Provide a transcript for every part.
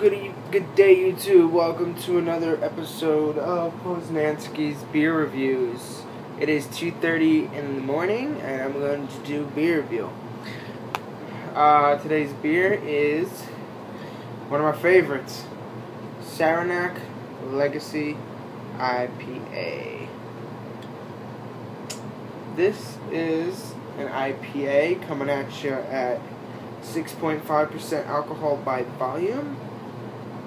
Good day, YouTube. Welcome to another episode of Poznansky's Beer Reviews. It is 2:30 in the morning, and I'm going to do beer review. Today's beer is one of my favorites, Saranac Legacy IPA. This is an IPA coming at you at 6.5% alcohol by volume,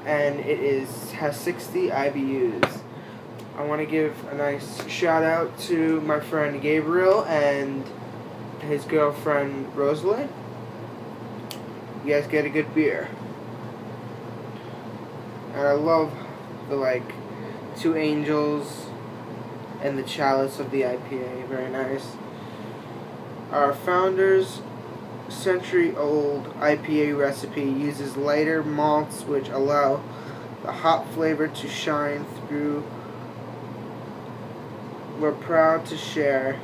and it has 60 IBUs. I want to give a nice shout out to my friend Gabriel and his girlfriend Rosalie. You guys get a good beer. And I love the two angels and the chalice of the IPA. Very nice. Our founders century-old IPA recipe uses lighter malts which allow the hop flavor to shine through. We're proud to share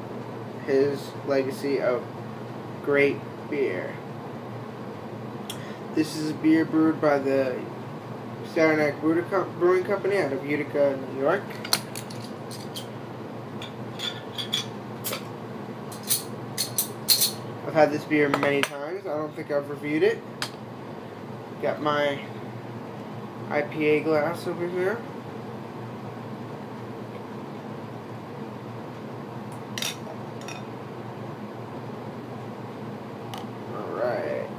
his legacy of great beer. This is a beer brewed by the Saranac Brewing Company out of Utica, New York. I've had this beer many times. I don't think I've reviewed it. Got my IPA glass over here. Alright.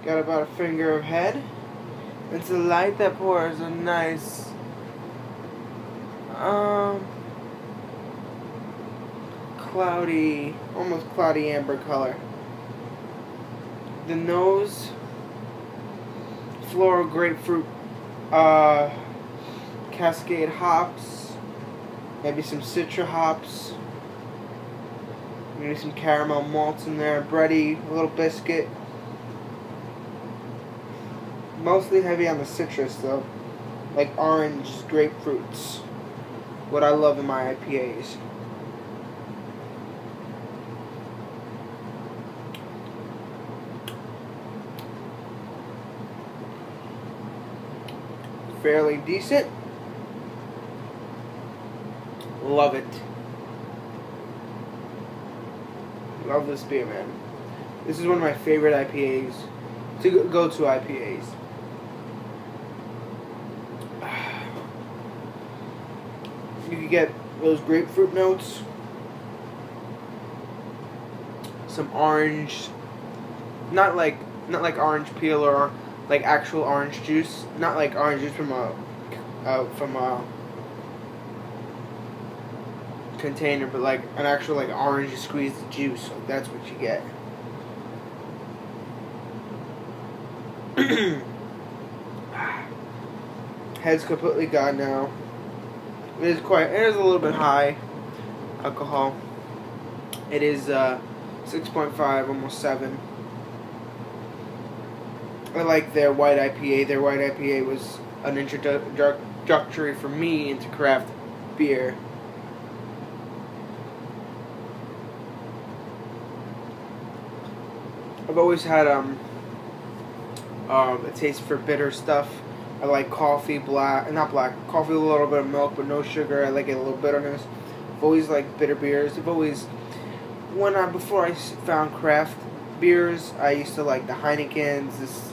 Got about a finger of head. It's a light that pours a nice cloudy, almost cloudy amber color. The nose, floral grapefruit, cascade hops, maybe some citra hops, maybe some caramel malts in there, bready, a little biscuit. Mostly heavy on the citrus though, like orange grapefruits. What I love in my IPAs. Fairly decent. Love it. Love this beer, man. This is one of my favorite IPAs. To go to IPAs. You can get those grapefruit notes, some orange, not like orange peel or like actual orange juice, not like orange juice from a container, but like an actual orange squeezed juice. Like that's what you get. Head's completely gone now. It is a little bit high alcohol. It is 6.5, almost 7. I like their white IPA. Their white IPA was an introductory for me into craft beer. I've always had a taste for bitter stuff. I like coffee, coffee with a little bit of milk but no sugar. I like a little bitterness. I've always liked bitter beers. Before I found craft beers, I used to like the Heinekens.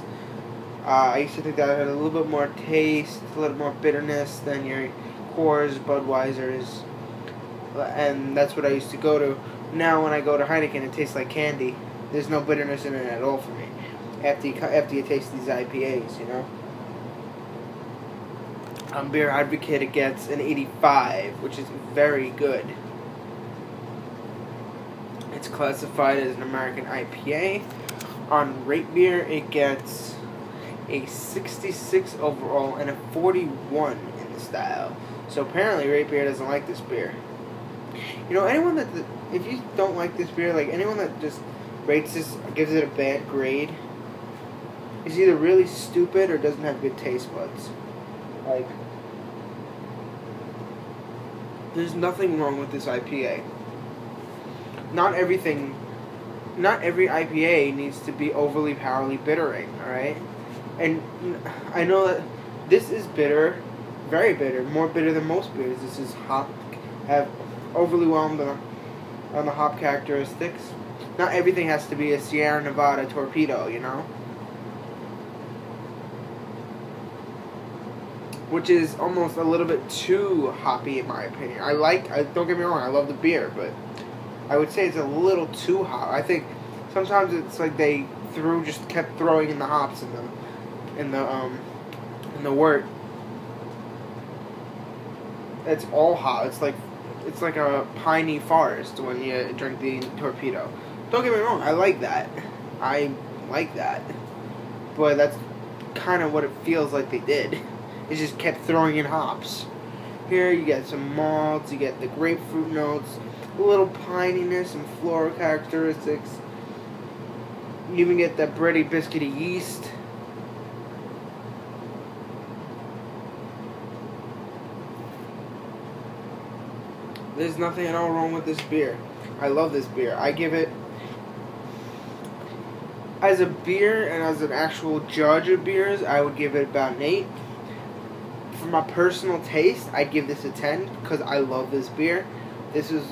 I used to think that had a little bit more taste, a little more bitterness than your Coors, Budweisers, and that's what I used to go to. Now when I go to Heineken, it tastes like candy. There's no bitterness in it at all for me. After you taste these IPAs, you know. On Beer Advocate, it gets an 85, which is very good. It's classified as an American IPA. On Rate Beer, it gets a 66 overall and a 41 in the style. So apparently Rate Beer doesn't like this beer. You know, if you don't like this beer, like anyone that just rates this, gives it a bad grade, is either really stupid or doesn't have good taste buds. Like, there's nothing wrong with this IPA. Not everything not every IPA needs to be overly powerfully bittering. All right, and I know that this is bitter, very bitter, more bitter than most beers. This is hop, have overly whelmed on the hop characteristics. Not everything has to be a Sierra Nevada torpedo, you know? Which is almost a little bit too hoppy in my opinion. Don't get me wrong, I love the beer, but I would say it's a little too hot. I think sometimes it's like they just kept throwing in the hops in the wort. It's all hot. It's like a piney forest when you drink the torpedo. Don't get me wrong, I like that. But that's kind of what it feels like they did. It just kept throwing in hops. Here you get some malts, you get the grapefruit notes, a little pininess and floral characteristics. You even get that bready, biscuity yeast. There's nothing at all wrong with this beer. I love this beer. I give it, as a beer and as an actual judge of beers, I would give it about an 8. For my personal taste, I'd give this a 10 because I love this beer. This is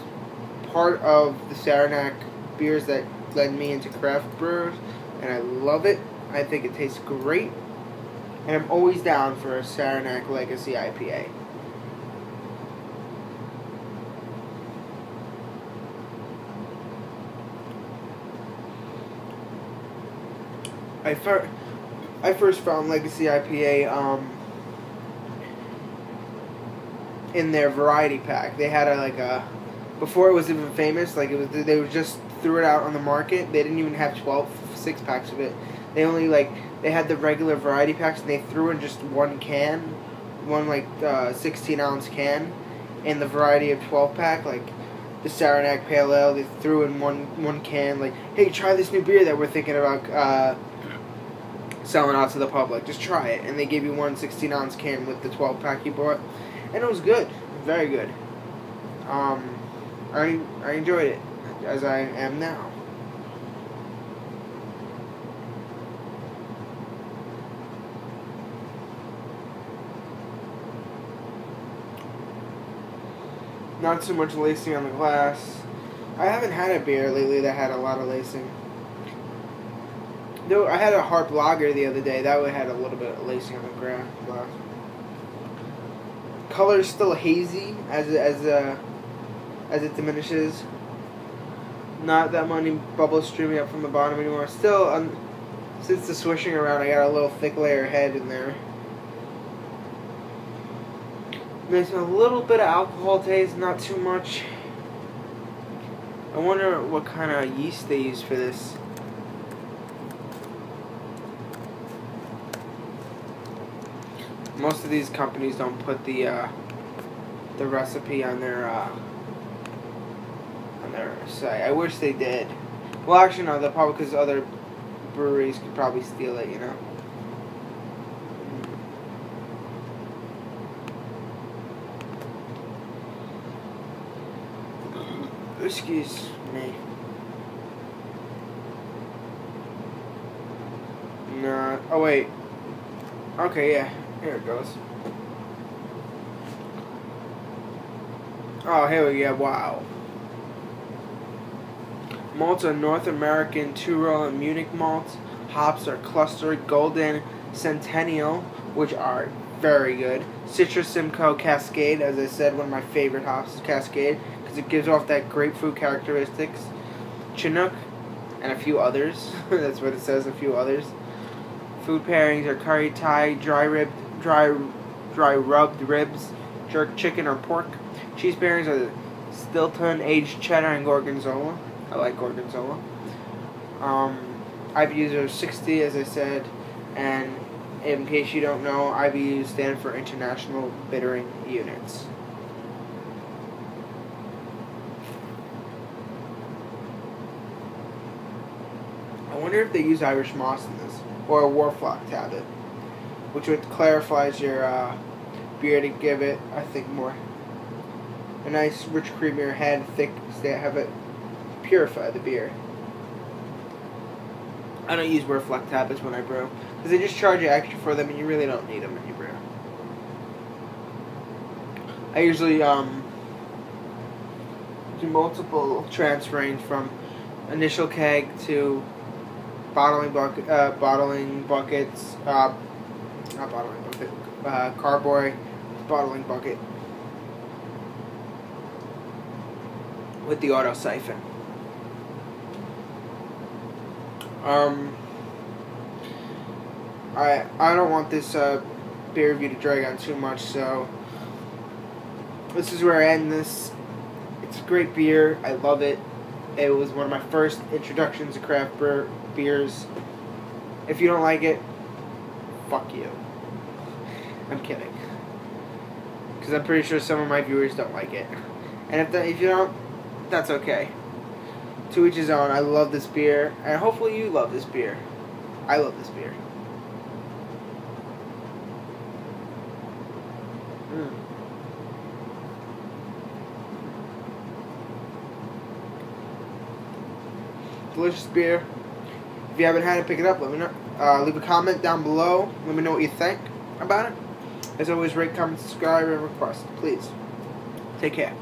part of the Saranac beers that led me into craft brewers, and I love it. I think it tastes great, and I'm always down for a Saranac Legacy IPA. I first found Legacy IPA in their variety pack. They had before it was even famous, they just threw it out on the market. They didn't even have 12 6-packs of it. They only they had the regular variety packs, and they threw in just one 16-ounce can in the variety of 12-pack, the Saranac Pale Ale. They threw in one can, hey, try this new beer that we're thinking about selling out to the public. Just try it. And they gave you one 16-ounce can with the 12-pack you bought. And it was good. Very good. I enjoyed it, as I am now. Not so much lacing on the glass. I haven't had a beer lately that had a lot of lacing. Though I had a Harp Lager the other day. That one had a little bit of lacing on the glass. Color is still hazy as it diminishes. Not that many bubbles streaming up from the bottom anymore. Still, since the swishing around, I got a little thick layer head in there. There's a little bit of alcohol taste, not too much. I wonder what kind of yeast they use for this. Most of these companies don't put the recipe on their site. I wish they did. Well, actually, no. They'll probably, because other breweries could probably steal it. You know. Excuse me. No. Oh wait. Okay. Yeah. Here it goes. Oh, here we go. Wow. Malts are North American Tyrol and Munich malts. Hops are Cluster, Golden, Centennial, which are very good. Citrus, Simcoe, Cascade. As I said, one of my favorite hops is Cascade because it gives off that grapefruit characteristics. Chinook and a few others. That's what it says. A few others. Food pairings are curry Thai, dry rubbed ribs, jerk chicken or pork. Cheese pairings are Stilton, aged cheddar, and gorgonzola. I like gorgonzola. IBUs are 60, as I said, and in case you don't know, IBUs stand for International Bittering Units. I wonder if they use Irish moss in this, or a Warflock tablet, which would clarifies your beer to give it, I think, more a nice, rich, creamier head, thick, have it purify the beer. I don't use reflect tablets when I brew because they just charge you extra for them, and you really don't need them when you brew. I usually do multiple transferring from initial keg to bottling buckets, not bottling bucket, carboy bottling bucket with the auto siphon. I don't want this beer review to drag on too much, so this is where I end this. It's a great beer. I love it. It was one of my first introductions to craft beers. If you don't like it, fuck you. I'm kidding. Because I'm pretty sure some of my viewers don't like it. And if you don't, that's okay. To each his own. I love this beer. And hopefully you love this beer. I love this beer. Delicious beer. If you haven't had it, pick it up. Let me know. Leave a comment down below. Let me know what you think about it. As always, rate, comment, subscribe, and request. Please. Take care.